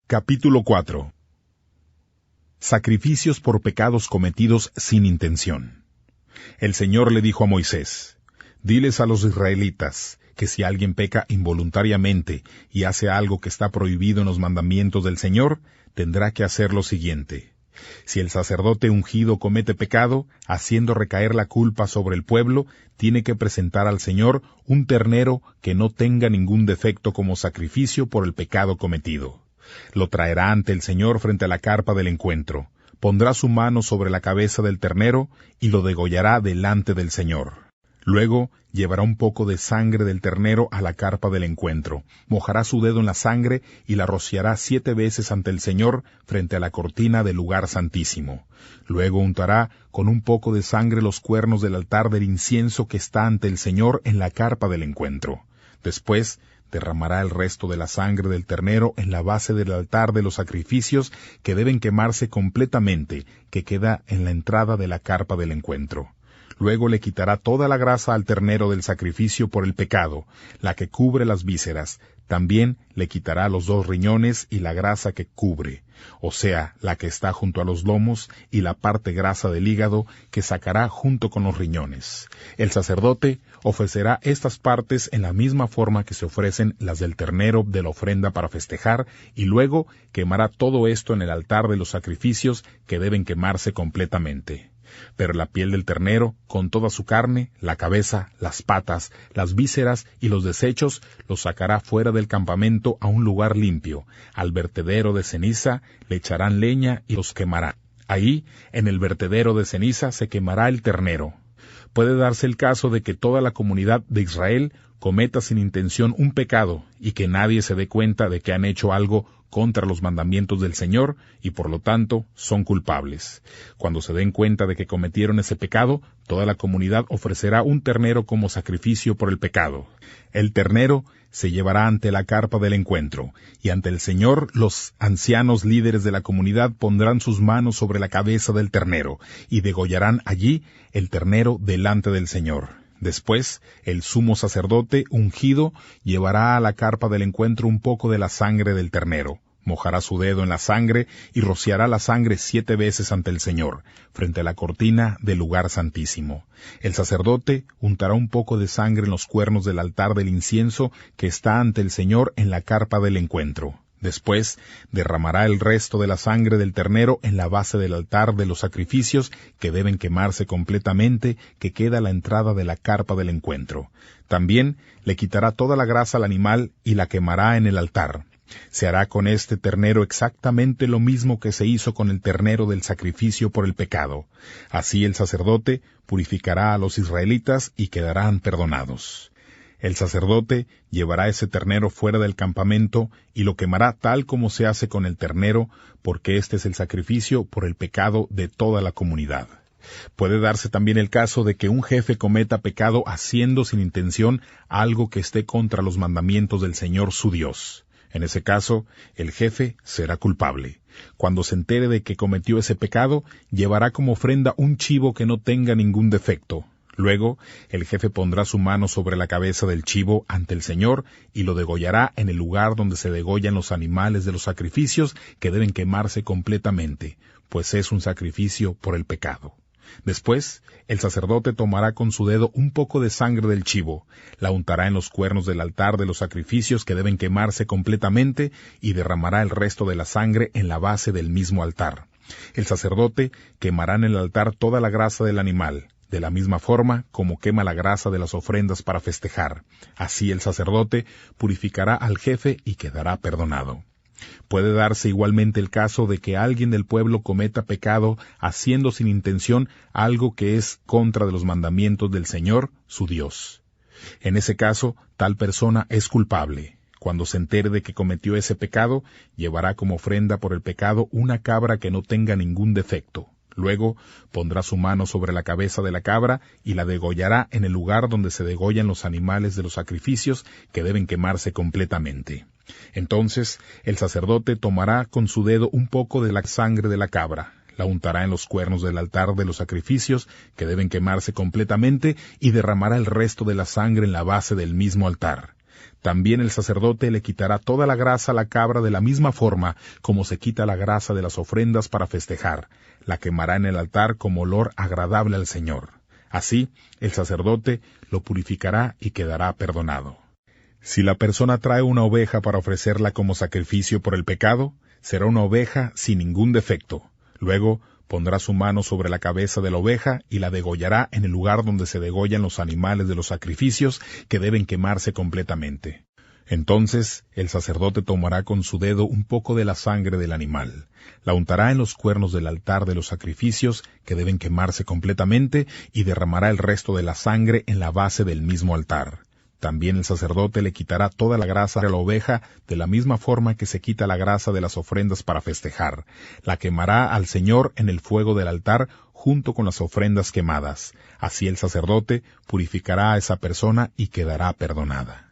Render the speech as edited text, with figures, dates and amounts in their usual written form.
Capítulo 4. Sacrificios por pecados cometidos sin intención. El Señor le dijo a Moisés: Diles a los israelitas que si alguien peca involuntariamente y hace algo que está prohibido en los mandamientos del Señor, tendrá que hacer lo siguiente. Si el sacerdote ungido comete pecado, haciendo recaer la culpa sobre el pueblo, tiene que presentar al Señor un ternero que no tenga ningún defecto como sacrificio por el pecado cometido. Lo traerá ante el Señor frente a la carpa del encuentro, pondrá su mano sobre la cabeza del ternero y lo degollará delante del Señor. Luego llevará un poco de sangre del ternero a la carpa del encuentro, mojará su dedo en la sangre y la rociará 7 veces ante el Señor frente a la cortina del lugar santísimo. Luego untará con un poco de sangre los cuernos del altar del incienso que está ante el Señor en la carpa del encuentro. Después derramará el resto de la sangre del ternero en la base del altar de los sacrificios que deben quemarse completamente, que queda en la entrada de la carpa del encuentro. Luego le quitará toda la grasa al ternero del sacrificio por el pecado, la que cubre las vísceras. También le quitará los 2 riñones y la grasa que cubre, o sea, la que está junto a los lomos y la parte grasa del hígado que sacará junto con los riñones. El sacerdote ofrecerá estas partes en la misma forma que se ofrecen las del ternero de la ofrenda para festejar, y luego quemará todo esto en el altar de los sacrificios que deben quemarse completamente. Pero la piel del ternero, con toda su carne, la cabeza, las patas, las vísceras y los desechos, los sacará fuera del campamento a un lugar limpio. Al vertedero de ceniza le echarán leña y los quemarán. Ahí, en el vertedero de ceniza, se quemará el ternero. Puede darse el caso de que toda la comunidad de Israel cometa sin intención un pecado y que nadie se dé cuenta de que han hecho algo contra los mandamientos del Señor y por lo tanto son culpables. Cuando se den cuenta de que cometieron ese pecado, toda la comunidad ofrecerá un ternero como sacrificio por el pecado. El ternero se llevará ante la carpa del encuentro, y ante el Señor los ancianos líderes de la comunidad pondrán sus manos sobre la cabeza del ternero, y degollarán allí el ternero delante del Señor. Después, el sumo sacerdote ungido llevará a la carpa del encuentro un poco de la sangre del ternero, mojará su dedo en la sangre y rociará la sangre 7 veces ante el Señor, frente a la cortina del lugar santísimo. El sacerdote untará un poco de sangre en los cuernos del altar del incienso que está ante el Señor en la carpa del encuentro. Después derramará el resto de la sangre del ternero en la base del altar de los sacrificios que deben quemarse completamente, que queda a la entrada de la carpa del encuentro. También le quitará toda la grasa al animal y la quemará en el altar. Se hará con este ternero exactamente lo mismo que se hizo con el ternero del sacrificio por el pecado. Así el sacerdote purificará a los israelitas y quedarán perdonados. El sacerdote llevará ese ternero fuera del campamento y lo quemará tal como se hace con el ternero, porque este es el sacrificio por el pecado de toda la comunidad. Puede darse también el caso de que un jefe cometa pecado haciendo sin intención algo que esté contra los mandamientos del Señor su Dios. En ese caso, el jefe será culpable. Cuando se entere de que cometió ese pecado, llevará como ofrenda un chivo que no tenga ningún defecto. Luego, el jefe pondrá su mano sobre la cabeza del chivo ante el Señor y lo degollará en el lugar donde se degollan los animales de los sacrificios que deben quemarse completamente, pues es un sacrificio por el pecado. Después, el sacerdote tomará con su dedo un poco de sangre del chivo, la untará en los cuernos del altar de los sacrificios que deben quemarse completamente y derramará el resto de la sangre en la base del mismo altar. El sacerdote quemará en el altar toda la grasa del animal, de la misma forma como quema la grasa de las ofrendas para festejar. Así el sacerdote purificará al jefe y quedará perdonado. Puede darse igualmente el caso de que alguien del pueblo cometa pecado haciendo sin intención algo que es contra de los mandamientos del Señor, su Dios. En ese caso, tal persona es culpable. Cuando se entere de que cometió ese pecado, llevará como ofrenda por el pecado una cabra que no tenga ningún defecto. Luego pondrá su mano sobre la cabeza de la cabra y la degollará en el lugar donde se degollan los animales de los sacrificios que deben quemarse completamente. Entonces el sacerdote tomará con su dedo un poco de la sangre de la cabra, la untará en los cuernos del altar de los sacrificios que deben quemarse completamente y derramará el resto de la sangre en la base del mismo altar. También el sacerdote le quitará toda la grasa a la cabra de la misma forma como se quita la grasa de las ofrendas para festejar, la quemará en el altar como olor agradable al Señor. Así, el sacerdote lo purificará y quedará perdonado. Si la persona trae una oveja para ofrecerla como sacrificio por el pecado, será una oveja sin ningún defecto. Luego, pondrá su mano sobre la cabeza de la oveja y la degollará en el lugar donde se degollan los animales de los sacrificios que deben quemarse completamente. Entonces el sacerdote tomará con su dedo un poco de la sangre del animal, la untará en los cuernos del altar de los sacrificios que deben quemarse completamente y derramará el resto de la sangre en la base del mismo altar. También el sacerdote le quitará toda la grasa a la oveja de la misma forma que se quita la grasa de las ofrendas para festejar. La quemará al Señor en el fuego del altar junto con las ofrendas quemadas. Así el sacerdote purificará a esa persona y quedará perdonada.